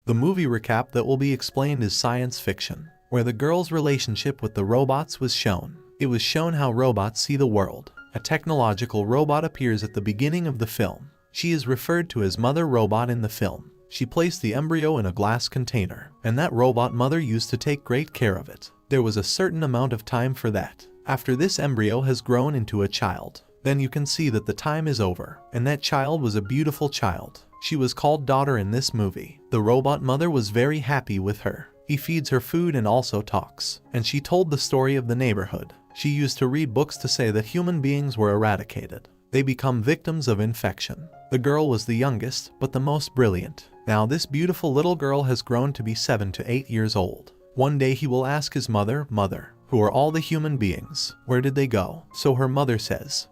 The movie recap that will be explained is science fiction, where the girl's relationship with the robots was shown. It was shown how robots see the world. A technological robot appears at the beginning of the film. She is referred to as Mother Robot in the film. She placed the embryo in a glass container, and that robot mother used to take great care of it. There was a certain amount of time for that. After this embryo has grown into a child, then you can see that the time is over, and that child was a beautiful child. She was called daughter in this movie. The robot mother was very happy with her. He feeds her food and also talks, and she told the story of the neighborhood. She used to read books to say that human beings were eradicated. They become victims of infection. The girl was the youngest, but the most brilliant. Now this beautiful little girl has grown to be 7 to 8 years old. One day he will ask his mother, "Mother, who are all the human beings? Where did they go?" So her mother says,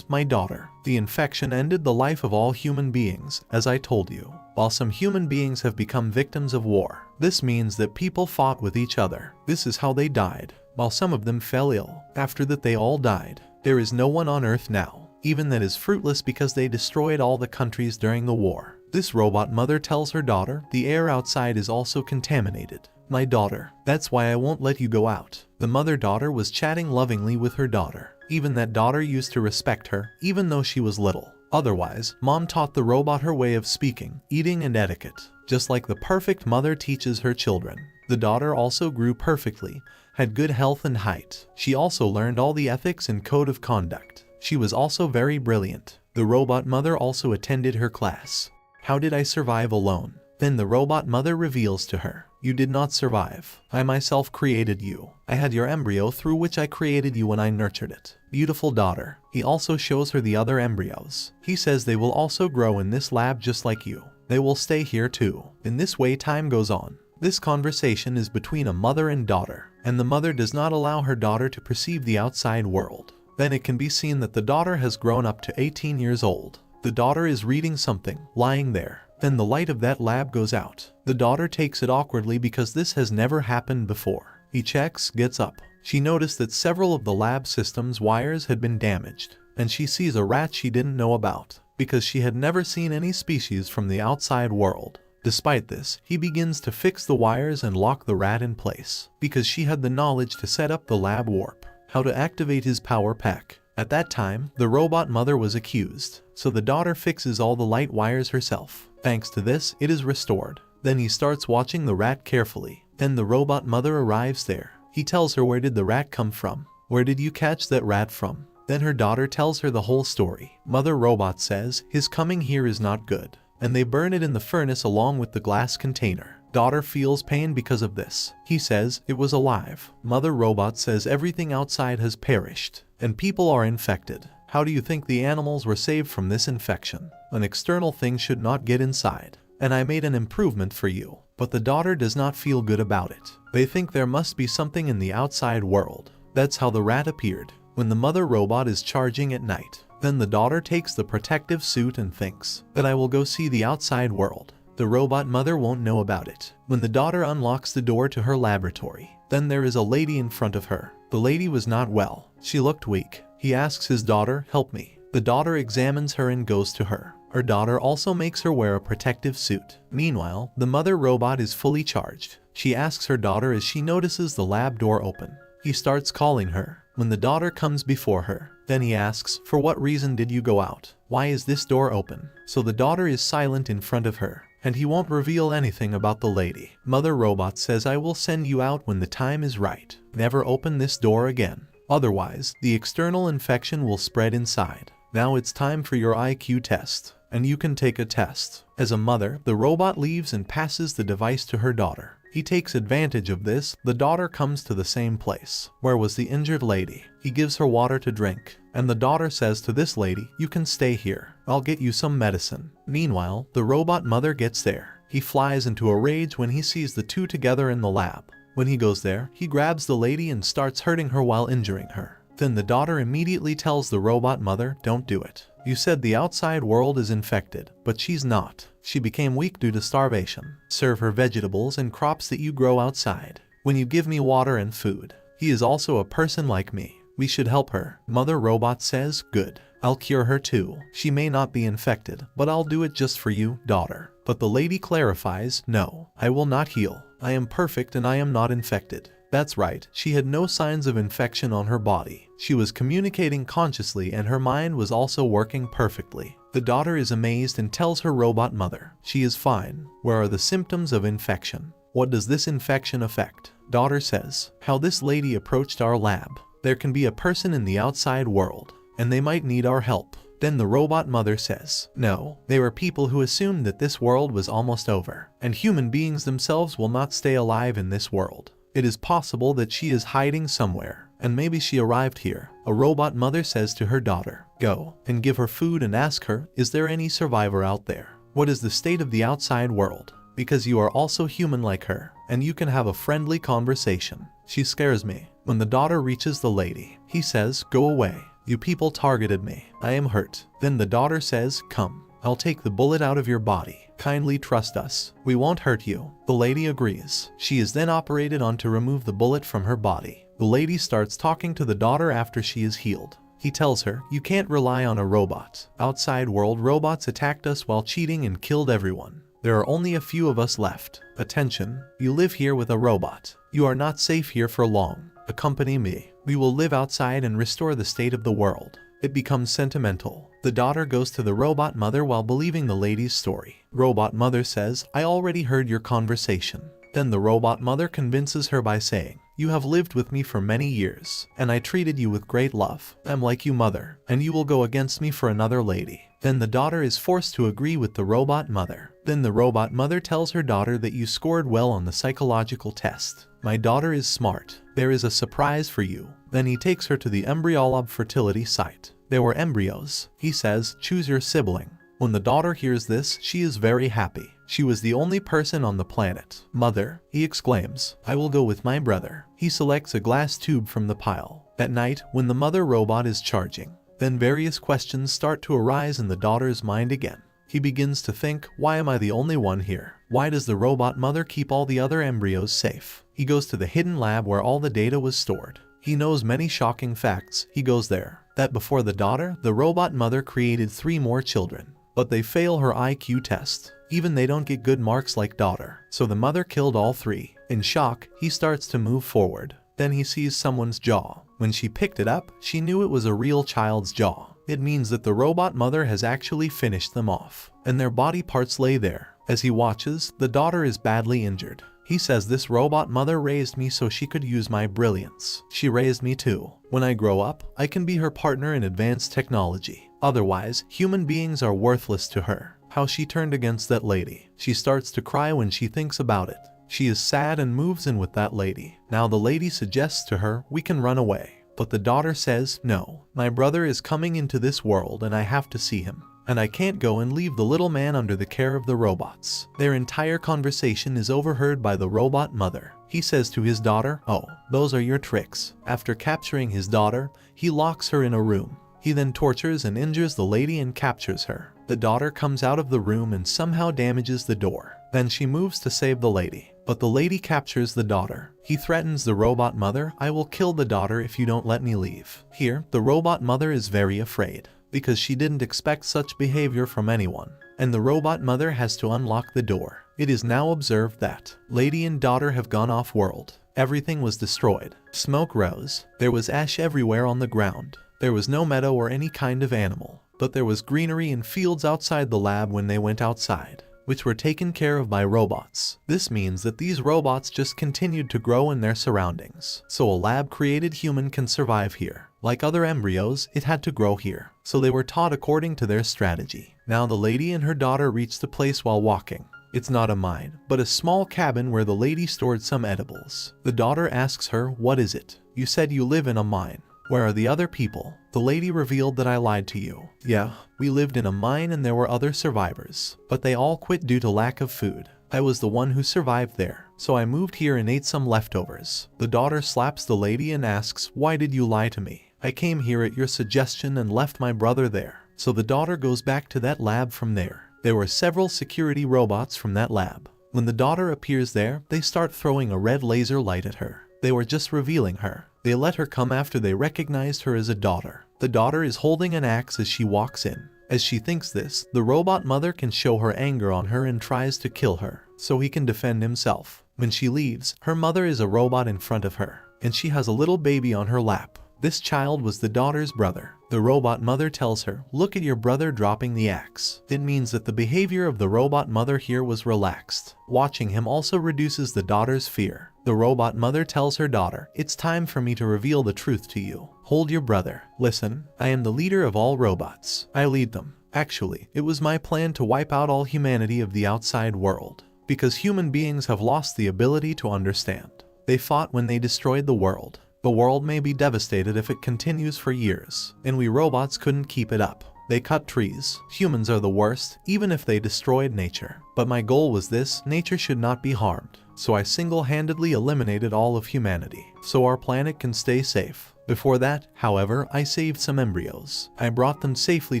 "My daughter, the infection ended the life of all human beings, as I told you. While some human beings have become victims of war, this means that people fought with each other. This is how they died. While some of them fell ill, after that they all died. There is no one on earth now, even that is fruitless because they destroyed all the countries during the war." This robot mother tells her daughter, "The air outside is also contaminated. My daughter, that's why I won't let you go out." The mother-daughter was chatting lovingly with her daughter. Even that daughter used to respect her, even though she was little. Otherwise, mom taught the robot her way of speaking, eating and etiquette, just like the perfect mother teaches her children. The daughter also grew perfectly, had good health and height. She also learned all the ethics and code of conduct. She was also very brilliant. The robot mother also attended her class. "How did I survive alone?" Then the robot mother reveals to her, "You did not survive. I myself created you. I had your embryo through which I created you when I nurtured it. Beautiful daughter." He also shows her the other embryos. He says they will also grow in this lab just like you. They will stay here too. In this way time goes on. This conversation is between a mother and daughter, and the mother does not allow her daughter to perceive the outside world. Then it can be seen that the daughter has grown up to 18 years old. The daughter is reading something, lying there. Then the light of that lab goes out. The daughter takes it awkwardly because this has never happened before. He checks, gets up. She noticed that several of the lab system's wires had been damaged, and she sees a rat she didn't know about, because she had never seen any species from the outside world. Despite this, he begins to fix the wires and lock the rat in place, because she had the knowledge to set up the lab warp, how to activate his power pack. At that time, the robot mother was accused, so the daughter fixes all the light wires herself. Thanks to this, it is restored. Then he starts watching the rat carefully. Then the robot mother arrives there. He tells her, "Where did the rat come from? Where did you catch that rat from?" Then her daughter tells her the whole story. Mother Robot says, "His coming here is not good." And they burn it in the furnace along with the glass container. Daughter feels pain because of this. He says, "It was alive." Mother Robot says, "Everything outside has perished, and people are infected. How do you think the animals were saved from this infection? An external thing should not get inside. And I made an improvement for you." But the daughter does not feel good about it. They think there must be something in the outside world. That's how the rat appeared. When the mother robot is charging at night, then the daughter takes the protective suit and thinks that I will go see the outside world. The robot mother won't know about it. When the daughter unlocks the door to her laboratory, then there is a lady in front of her. The lady was not well. She looked weak. He asks his daughter, "Help me." The daughter examines her and goes to her. Her daughter also makes her wear a protective suit. Meanwhile, the mother robot is fully charged. She asks her daughter as she notices the lab door open. He starts calling her. When the daughter comes before her, then he asks, "For what reason did you go out? Why is this door open?" So the daughter is silent in front of her, and he won't reveal anything about the lady. Mother Robot says, "I will send you out when the time is right. Never open this door again. Otherwise, the external infection will spread inside. Now it's time for your IQ test, and you can take a test." As a mother, the robot leaves and passes the device to her daughter. He takes advantage of this. The daughter comes to the same place where was the injured lady. He gives her water to drink, and the daughter says to this lady, "You can stay here. I'll get you some medicine." Meanwhile, the robot mother gets there. He flies into a rage when he sees the two together in the lab. When he goes there, he grabs the lady and starts hurting her while injuring her. Then the daughter immediately tells the robot mother, "Don't do it. You said the outside world is infected, but she's not. She became weak due to starvation. Serve her vegetables and crops that you grow outside. When you give me water and food, he is also a person like me. We should help her." Mother Robot says, "Good. I'll cure her too. She may not be infected, but I'll do it just for you, daughter." But the lady clarifies, no, I will not heal. I am perfect and I am not infected. That's right, she had no signs of infection on her body. She was communicating consciously and her mind was also working perfectly. The daughter is amazed and tells her robot mother, she is fine. Where are the symptoms of infection? What does this infection affect? Daughter says, how this lady approached our lab. There can be a person in the outside world, and they might need our help. Then the robot mother says, no, they were people who assumed that this world was almost over, and human beings themselves will not stay alive in this world. It is possible that she is hiding somewhere, and maybe she arrived here. A robot mother says to her daughter, go and give her food and ask her, is there any survivor out there? What is the state of the outside world? Because you are also human like her, and you can have a friendly conversation. She scares me. When the daughter reaches the lady, he says, go away. You people targeted me. I am hurt. Then the daughter says, come. I'll take the bullet out of your body. Kindly trust us. We won't hurt you. The lady agrees. She is then operated on to remove the bullet from her body. The lady starts talking to the daughter after she is healed. He tells her, you can't rely on a robot. Outside world robots attacked us while cheating and killed everyone. There are only a few of us left. Attention, you live here with a robot. You are not safe here for long. Accompany me. We will live outside and restore the state of the world. It becomes sentimental. The daughter goes to the robot mother while believing the lady's story. Robot mother says, I already heard your conversation. Then the robot mother convinces her by saying, you have lived with me for many years, and I treated you with great love. I'm like you, mother, and you will go against me for another lady. Then the daughter is forced to agree with the robot mother. Then the robot mother tells her daughter that you scored well on the psychological test. My daughter is smart. There is a surprise for you. Then he takes her to the embryolob fertility site. There were embryos. He says, choose your sibling. When the daughter hears this, she is very happy. She was the only person on the planet. Mother, he exclaims, I will go with my brother. He selects a glass tube from the pile. At night, when the mother robot is charging, then various questions start to arise in the daughter's mind again. He begins to think, why am I the only one here? Why does the robot mother keep all the other embryos safe? He goes to the hidden lab where all the data was stored. He knows many shocking facts. He goes there. That before the daughter, the robot mother created 3 more children. But they fail her IQ test. Even they don't get good marks like daughter. So the mother killed all 3. In shock, he starts to move forward. Then he sees someone's jaw. When she picked it up, she knew it was a real child's jaw. It means that the robot mother has actually finished them off, and their body parts lay there. As he watches, the daughter is badly injured. He says this robot mother raised me so she could use my brilliance. She raised me too. When I grow up, I can be her partner in advanced technology. Otherwise, human beings are worthless to her. How she turned against that lady. She starts to cry when she thinks about it. She is sad and moves in with that lady. Now the lady suggests to her, we can run away. But the daughter says, no, my brother is coming into this world and I have to see him. And I can't go and leave the little man under the care of the robots. Their entire conversation is overheard by the robot mother. He says to his daughter, oh, those are your tricks. After capturing his daughter, he locks her in a room. He then tortures and injures the lady and captures her. The daughter comes out of the room and somehow damages the door. Then she moves to save the lady. But the lady captures the daughter. He threatens the robot mother, I will kill the daughter if you don't let me leave. Here, the robot mother is very afraid, because she didn't expect such behavior from anyone. And the robot mother has to unlock the door. It is now observed that lady and daughter have gone off-world. Everything was destroyed. Smoke rose. There was ash everywhere on the ground. There was no meadow or any kind of animal. But there was greenery and fields outside the lab when they went outside, which were taken care of by robots. This means that these robots just continued to grow in their surroundings. So a lab-created human can survive here. Like other embryos, it had to grow here. So they were taught according to their strategy. Now the lady and her daughter reached the place while walking. It's not a mine, but a small cabin where the lady stored some edibles. The daughter asks her, what is it? You said you live in a mine. Where are the other people? The lady revealed that I lied to you. Yeah, we lived in a mine and there were other survivors, but they all quit due to lack of food. I was the one who survived there, so I moved here and ate some leftovers. The daughter slaps the lady and asks, why did you lie to me? I came here at your suggestion and left my brother there. So the daughter goes back to that lab from there. There were several security robots from that lab. When the daughter appears there, they start throwing a red laser light at her. They were just revealing her. They let her come after they recognized her as a daughter. The daughter is holding an axe as she walks in. As she thinks this, the robot mother can show her anger on her and tries to kill her, so he can defend himself. When she leaves, her mother is a robot in front of her, and she has a little baby on her lap. This child was the daughter's brother. The robot mother tells her, "Look at your brother dropping the axe." It means that the behavior of the robot mother here was relaxed. Watching him also reduces the daughter's fear. The robot mother tells her daughter, "It's time for me to reveal the truth to you. Hold your brother. Listen, I am the leader of all robots. I lead them. Actually, it was my plan to wipe out all humanity of the outside world, because human beings have lost the ability to understand. They fought when they destroyed the world. The world may be devastated if it continues for years, and we robots couldn't keep it up. They cut trees. Humans are the worst, even if they destroyed nature. But my goal was this: nature should not be harmed. So I single-handedly eliminated all of humanity, so our planet can stay safe. Before that, however, I saved some embryos. I brought them safely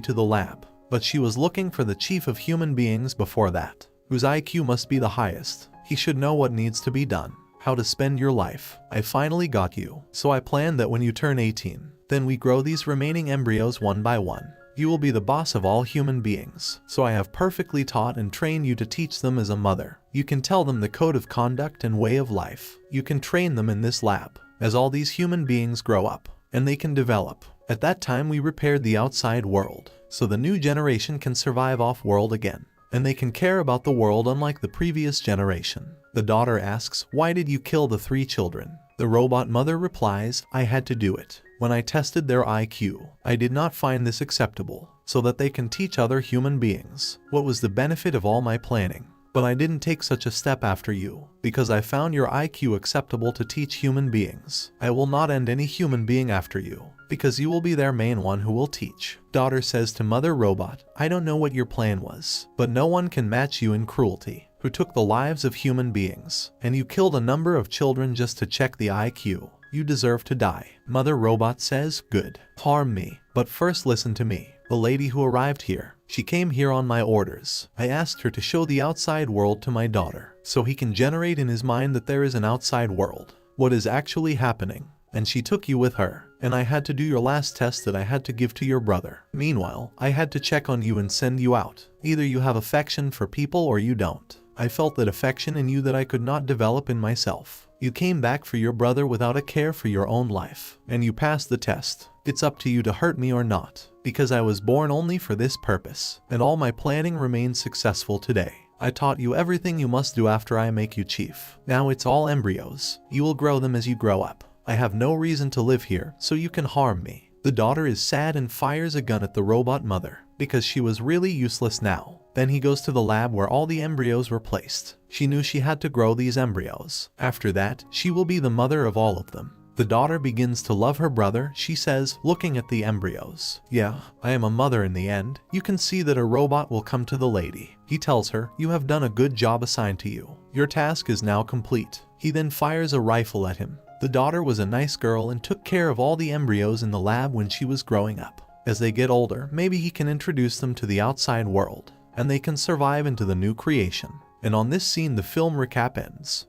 to the lab. But she was looking for the chief of human beings before that, whose IQ must be the highest. He should know what needs to be done. How to spend your life. I finally got you. So I planned that when you turn 18, then we grow these remaining embryos one by one. You will be the boss of all human beings. So I have perfectly taught and trained you to teach them as a mother. You can tell them the code of conduct and way of life. You can train them in this lab. As all these human beings grow up, and they can develop. At that time we repaired the outside world, so the new generation can survive off-world again. And they can care about the world unlike the previous generation. The daughter asks, "Why did you kill the 3 children?" The robot mother replies, "I had to do it. When I tested their IQ, I did not find this acceptable, so that they can teach other human beings. What was the benefit of all my planning? But I didn't take such a step after you, because I found your IQ acceptable to teach human beings. I will not end any human being after you, because you will be their main one who will teach." Daughter says to Mother Robot, "I don't know what your plan was, but no one can match you in cruelty, who took the lives of human beings, and you killed a number of children just to check the IQ. You deserve to die." Mother Robot says, "Good. Harm me, but first listen to me. The lady who arrived here, she came here on my orders. I asked her to show the outside world to my daughter, so he can generate in his mind that there is an outside world, what is actually happening. And she took you with her, and I had to do your last test that I had to give to your brother. Meanwhile, I had to check on you and send you out. Either you have affection for people or you don't. I felt that affection in you that I could not develop in myself. You came back for your brother without a care for your own life, and you passed the test. It's up to you to hurt me or not, because I was born only for this purpose, and all my planning remains successful today. I taught you everything you must do after I make you chief. Now it's all embryos. You will grow them as you grow up. I have no reason to live here, so you can harm me." The daughter is sad and fires a gun at the robot mother, because she was really useless now. Then he goes to the lab where all the embryos were placed. She knew she had to grow these embryos. After that, she will be the mother of all of them. The daughter begins to love her brother. She says, looking at the embryos, "Yeah, I am a mother in the end. You can see that a robot will come to the lady." He tells her, "You have done a good job assigned to you. Your task is now complete." He then fires a rifle at him. The daughter was a nice girl and took care of all the embryos in the lab when she was growing up. As they get older, maybe he can introduce them to the outside world, and they can survive into the new creation. And on this scene the film recap ends.